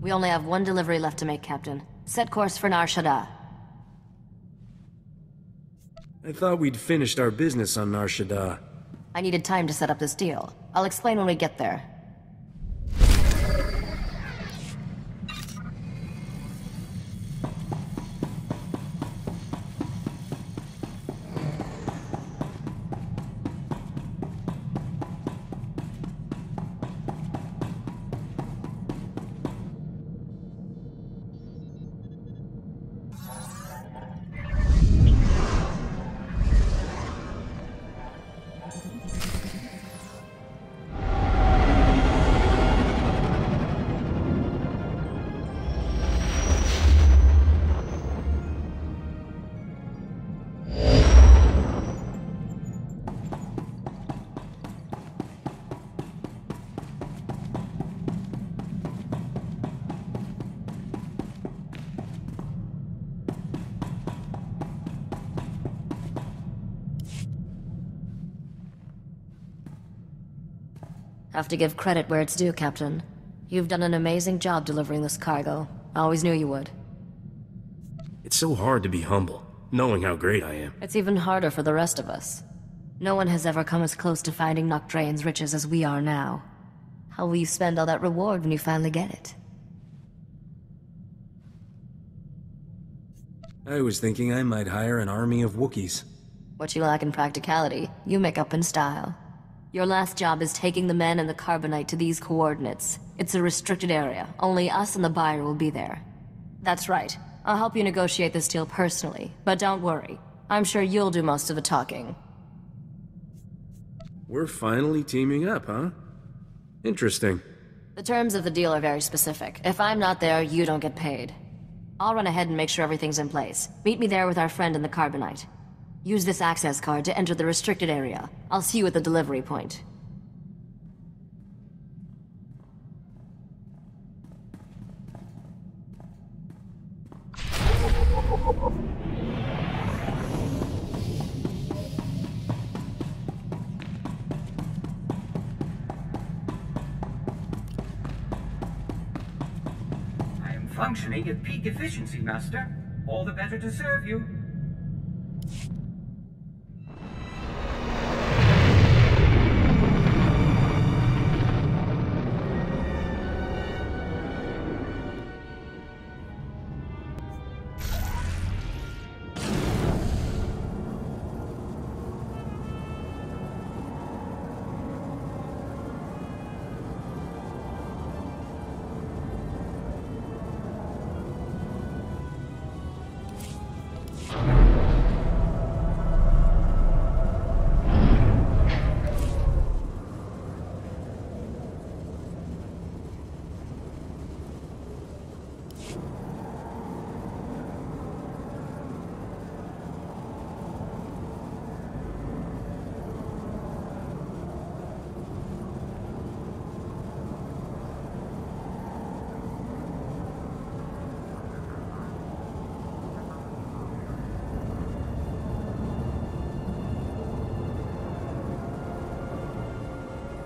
We only have one delivery left to make, Captain. Set course for Nar Shaddaa. I thought we'd finished our business on Nar Shaddaa. I needed time to set up this deal. I'll explain when we get there. Have to give credit where it's due, Captain. You've done an amazing job delivering this cargo. I always knew you would. It's so hard to be humble, knowing how great I am. It's even harder for the rest of us. No one has ever come as close to finding Nok Drayen's riches as we are now. How will you spend all that reward when you finally get it? I was thinking I might hire an army of Wookiees. What you lack in practicality, you make up in style. Your last job is taking the men and the carbonite to these coordinates. It's a restricted area. Only us and the buyer will be there. That's right. I'll help you negotiate this deal personally, but don't worry. I'm sure you'll do most of the talking. We're finally teaming up, huh? Interesting. The terms of the deal are very specific. If I'm not there, you don't get paid. I'll run ahead and make sure everything's in place. Meet me there with our friend in the carbonite. Use this access card to enter the restricted area. I'll see you at the delivery point. I am functioning at peak efficiency, Master. All the better to serve you.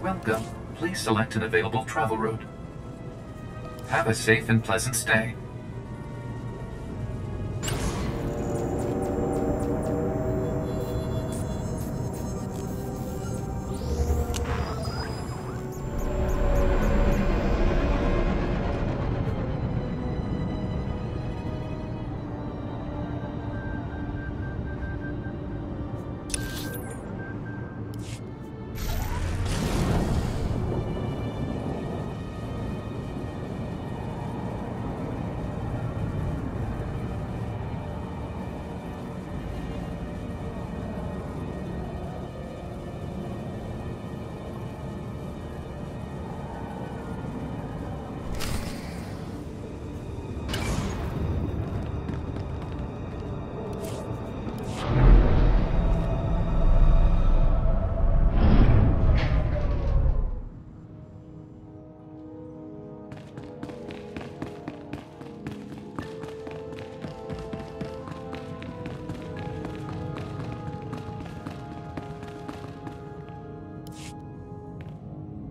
Welcome. Please select an available travel route. Have a safe and pleasant stay.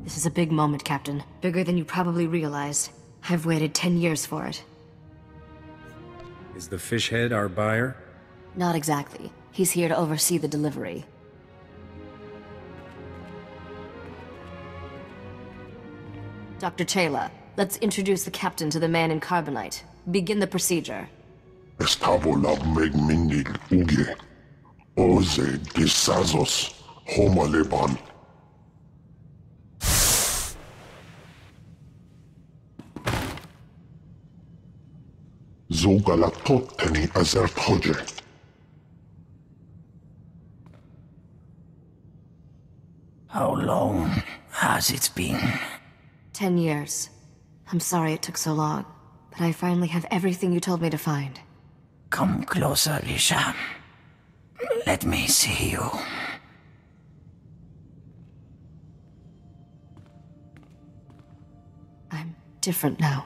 This is a big moment, Captain. Bigger than you probably realized. I've waited 10 years for it. Is the fish head our buyer? Not exactly. He's here to oversee the delivery. Dr. Chayla, let's introduce the captain to the man in Carbonite. Begin the procedure. Estabola megmingil uge. Oze disazos homaleban. Zogalatot teni azert hoje. How long has it been? 10 years. I'm sorry it took so long, but I finally have everything you told me to find. Come closer, Risha. Let me see you. I'm different now.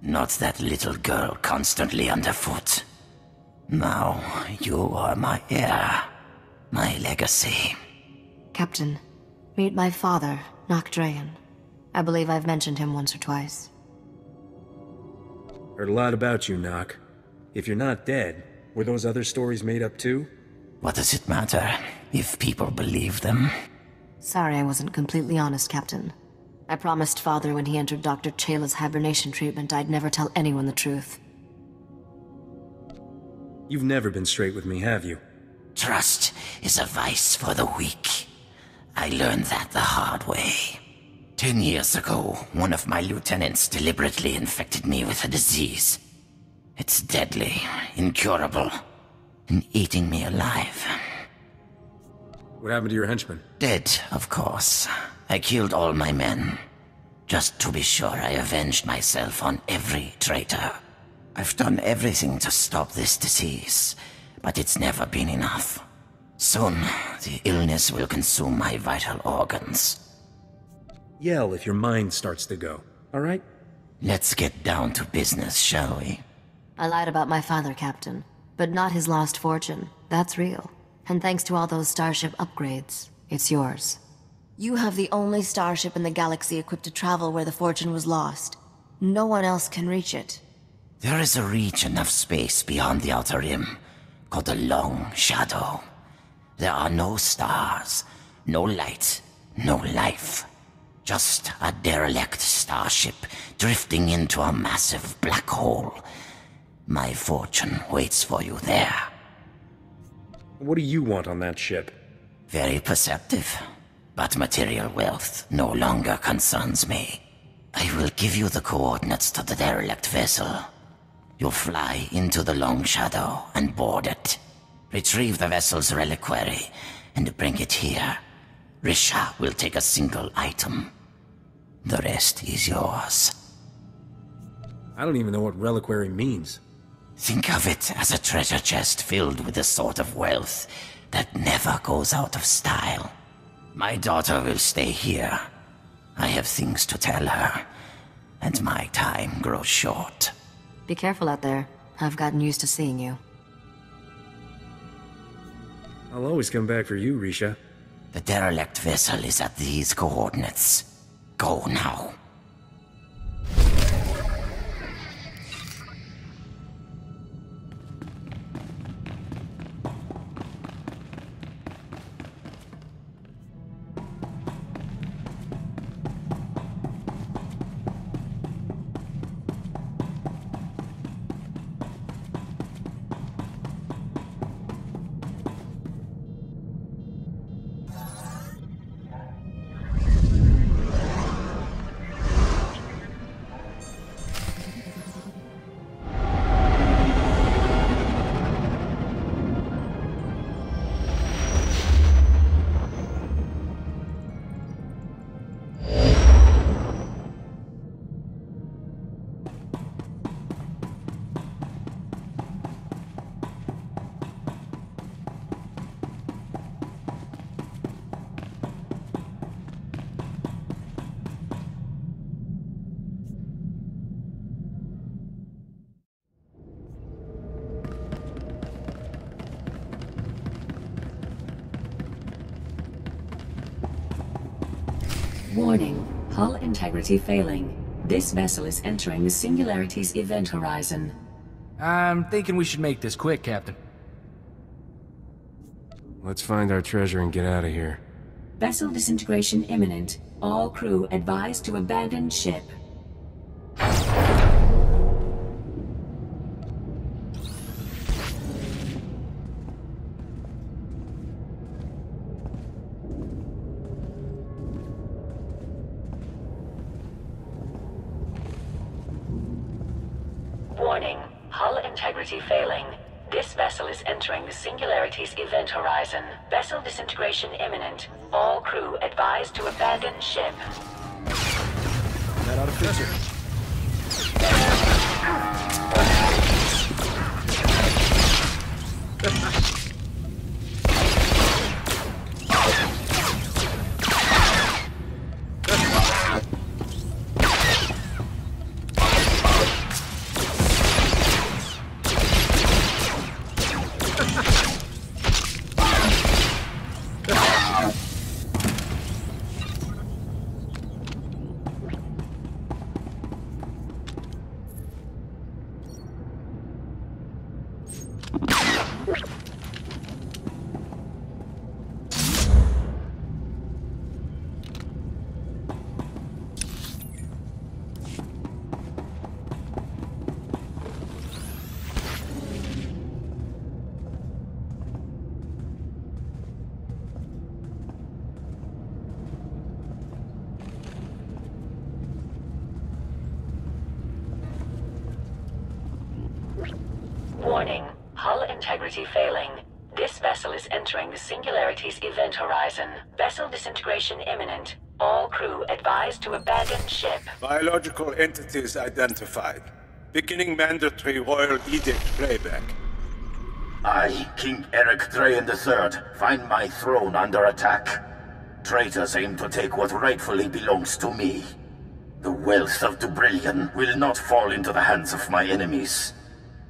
Not that little girl constantly underfoot. Now you are my heir, my legacy. Captain, meet my father, Nok Drayen. I believe I've mentioned him once or twice. Heard a lot about you, Nok. If you're not dead, were those other stories made up too? What does it matter if people believe them? Sorry I wasn't completely honest, Captain. I promised Father when he entered Dr. Chayla's hibernation treatment I'd never tell anyone the truth. You've never been straight with me, have you? Trust is a vice for the weak. I learned that the hard way. 10 years ago, one of my lieutenants deliberately infected me with a disease. It's deadly, incurable, and eating me alive. What happened to your henchman? Dead, of course. I killed all my men. Just to be sure I avenged myself on every traitor. I've done everything to stop this disease, but it's never been enough. Soon, the illness will consume my vital organs. Yell if your mind starts to go, alright? Let's get down to business, shall we? I lied about my father, Captain. But not his lost fortune. That's real. And thanks to all those starship upgrades, it's yours. You have the only starship in the galaxy equipped to travel where the fortune was lost. No one else can reach it. There is a region of space beyond the Outer Rim, called the Long Shadow. There are no stars, no light, no life. Just a derelict starship drifting into a massive black hole. My fortune waits for you there. What do you want on that ship? Very perceptive. But material wealth no longer concerns me. I will give you the coordinates to the derelict vessel. You'll fly into the Long Shadow and board it. Retrieve the vessel's reliquary and bring it here. Risha will take a single item. The rest is yours. I don't even know what reliquary means. Think of it as a treasure chest filled with the sort of wealth that never goes out of style. My daughter will stay here. I have things to tell her, and my time grows short. Be careful out there. I've gotten used to seeing you. I'll always come back for you, Risha. The derelict vessel is at these coordinates. Go now. Warning, hull integrity failing. This vessel is entering the Singularity's event horizon. I'm thinking we should make this quick, Captain. Let's find our treasure and get out of here. Vessel disintegration imminent. All crew advised to abandon ship. Warning. Hull integrity failing. This vessel is entering the Singularity's event horizon. Vessel disintegration imminent. All crew advised to abandon ship. That ought to fix it. Warning. Hull integrity failing. This vessel is entering the Singularity's event horizon. Vessel disintegration imminent. All crew advised to abandon ship. Biological entities identified. Beginning mandatory Royal Edict playback. I, King Nok Drayen III, find my throne under attack. Traitors aim to take what rightfully belongs to me. The wealth of Dubrillion will not fall into the hands of my enemies.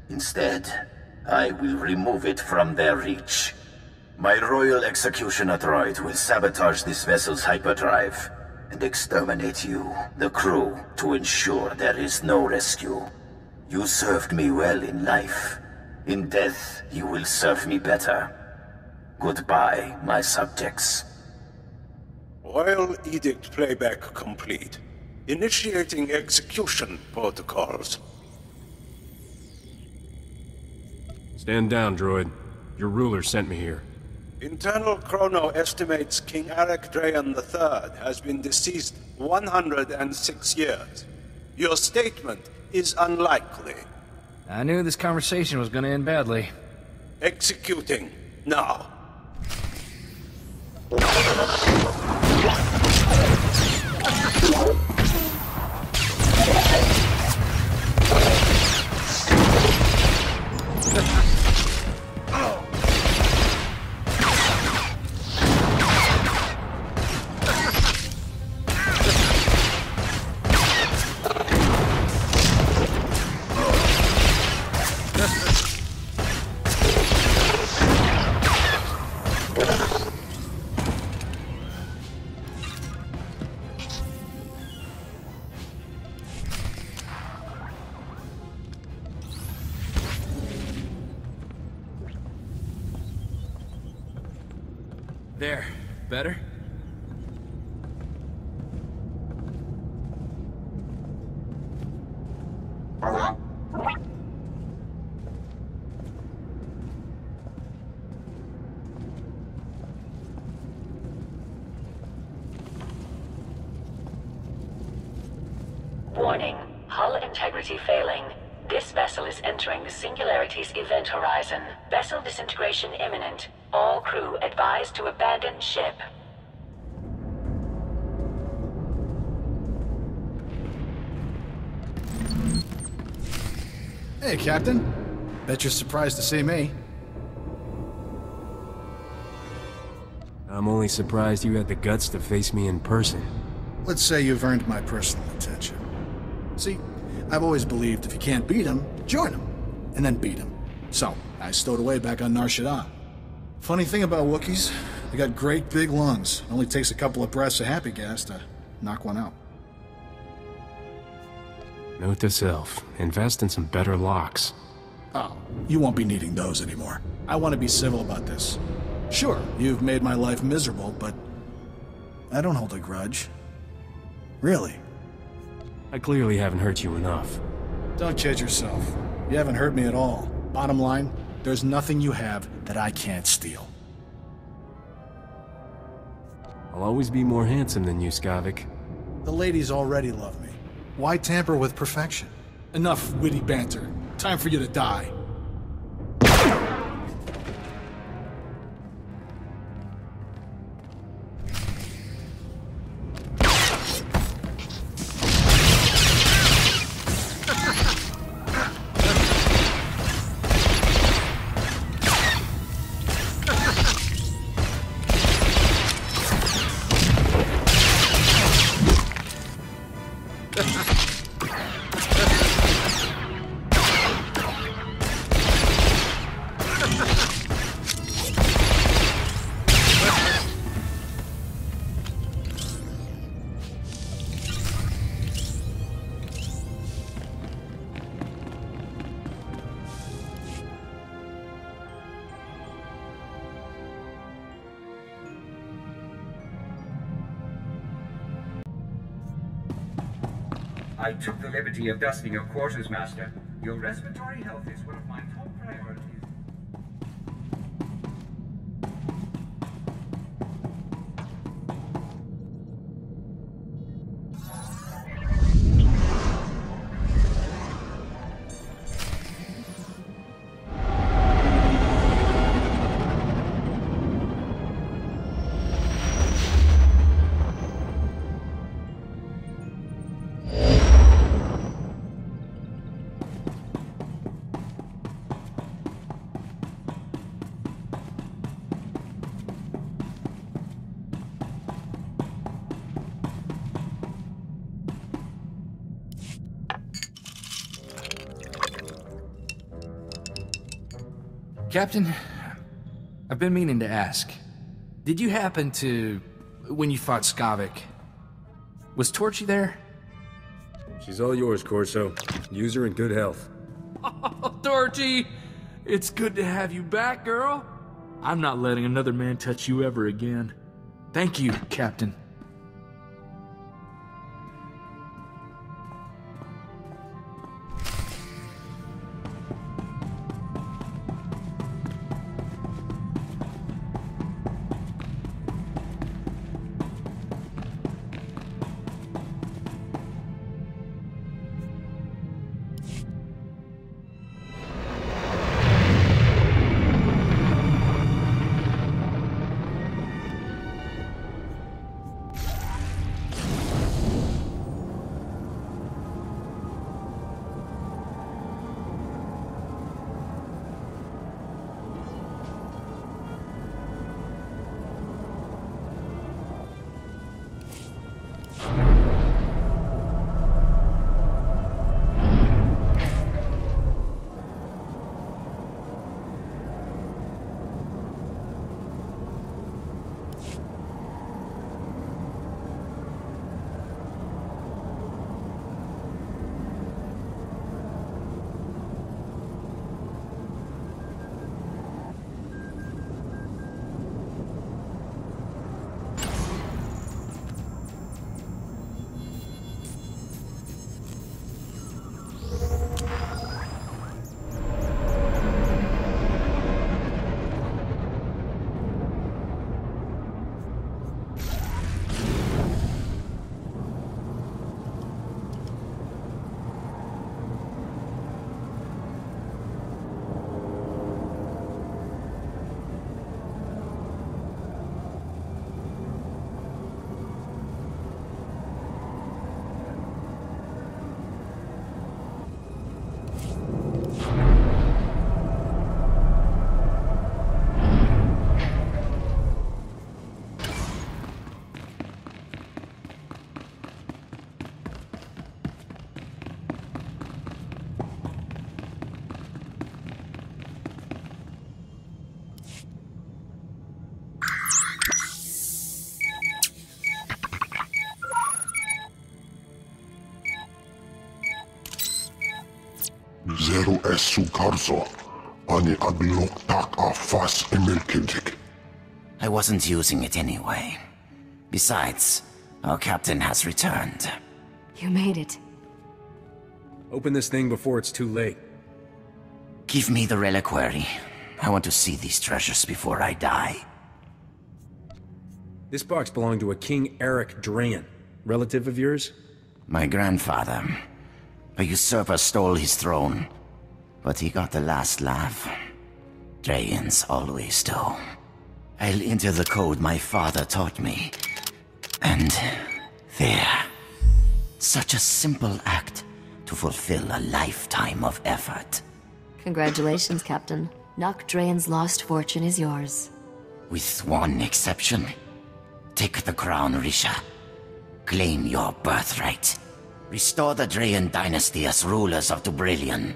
Instead, I will remove it from their reach. My royal executioner droid will sabotage this vessel's hyperdrive and exterminate you, the crew, to ensure there is no rescue. You served me well in life. In death, you will serve me better. Goodbye, my subjects. Royal Edict playback complete. Initiating execution protocols. Stand down, droid. Your ruler sent me here. Internal chrono estimates King Nok Drayen III has been deceased 106 years. Your statement is unlikely. I knew this conversation was gonna end badly. Executing now. There. Better? Warning. Hull integrity failing. This vessel is entering the Singularity's event horizon. Vessel disintegration imminent. All crew advised to abandon ship. Hey, Captain. Bet you're surprised to see me. I'm only surprised you had the guts to face me in person. Let's say you've earned my personal attention. See, I've always believed if you can't beat him, join him, and then beat him. So, I stowed away back on Nar Shaddaa. Funny thing about Wookiees, they got great big lungs. It only takes a couple of breaths of happy gas to knock one out. Note to self, invest in some better locks. Oh, you won't be needing those anymore. I want to be civil about this. Sure, you've made my life miserable, but I don't hold a grudge. Really. I clearly haven't hurt you enough. Don't kid yourself. You haven't hurt me at all. Bottom line, there's nothing you have that I can't steal. I'll always be more handsome than you, Skavak. The ladies already love me. Why tamper with perfection? Enough witty banter. Time for you to die. I took the liberty of dusting your quarters, Master. Your respiratory health is one of my top priorities. Captain, I've been meaning to ask. Did you happen to... when you fought Skavak, was Torchy there? She's all yours, Corso. Use her in good health. Oh, Torchy! It's good to have you back, girl. I'm not letting another man touch you ever again. Thank you, Captain. Zero esu karzo, ani aglok tak a fas emelkedik. I wasn't using it anyway. Besides, our captain has returned. You made it. Open this thing before it's too late. Give me the reliquary. I want to see these treasures before I die. This box belonged to a King Nok Drayen. Relative of yours? My grandfather. A usurper stole his throne, but he got the last laugh. Drayens always do. I'll enter the code my father taught me. And there. Such a simple act to fulfill a lifetime of effort. Congratulations, Captain. Nok Drayen's lost fortune is yours. With one exception. Take the crown, Risha. Claim your birthright. Restore the Drayen dynasty as rulers of Dubrillion.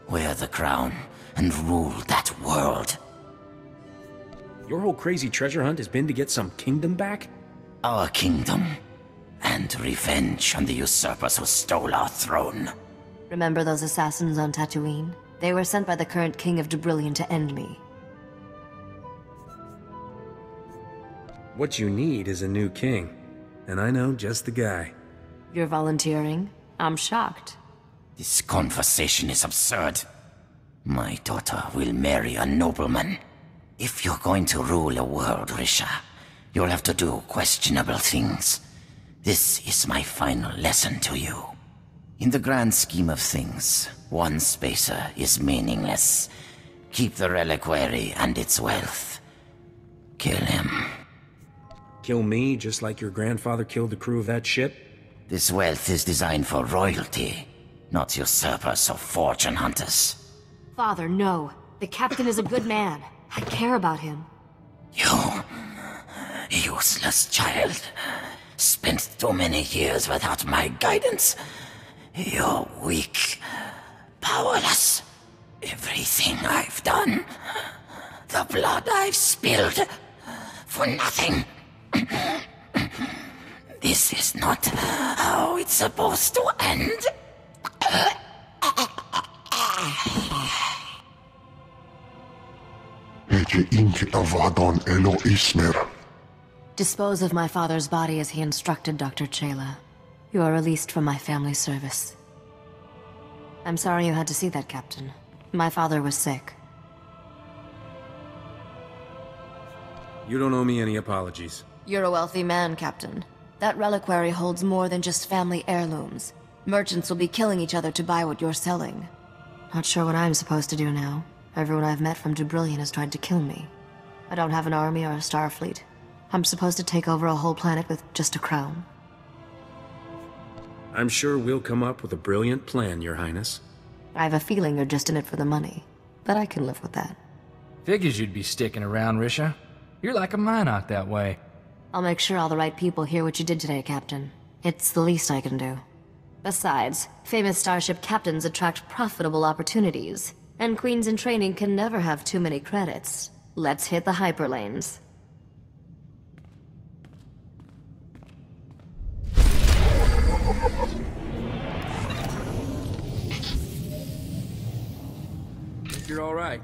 Wear the crown and rule that world. Your whole crazy treasure hunt has been to get some kingdom back? Our kingdom. And revenge on the usurpers who stole our throne. Remember those assassins on Tatooine? They were sent by the current king of Dubrillion to end me. What you need is a new king. And I know just the guy. You're volunteering? I'm shocked. This conversation is absurd. My daughter will marry a nobleman. If you're going to rule a world, Risha, you'll have to do questionable things. This is my final lesson to you. In the grand scheme of things, one spacer is meaningless. Keep the reliquary and its wealth. Kill him. Kill me just like your grandfather killed the crew of that ship? This wealth is designed for royalty, not usurpers or fortune hunters. Father, no. The captain is a good man. I care about him. You, useless child, spent too many years without my guidance. You're weak, powerless. Everything I've done, the blood I've spilled, for nothing. This is not how it's supposed to end. Dispose of my father's body as he instructed, Dr. Chayla. You are released from my family service. I'm sorry you had to see that, Captain. My father was sick. You don't owe me any apologies. You're a wealthy man, Captain. That reliquary holds more than just family heirlooms. Merchants will be killing each other to buy what you're selling. Not sure what I'm supposed to do now. Everyone I've met from Dubrillion has tried to kill me. I don't have an army or a star fleet. I'm supposed to take over a whole planet with just a crown. I'm sure we'll come up with a brilliant plan, Your Highness. I have a feeling you're just in it for the money, but I can live with that. Figures you'd be sticking around, Risha. You're like a Minot that way. I'll make sure all the right people hear what you did today, Captain. It's the least I can do. Besides, famous starship captains attract profitable opportunities, and queens in training can never have too many credits. Let's hit the hyperlanes. Think you're all right?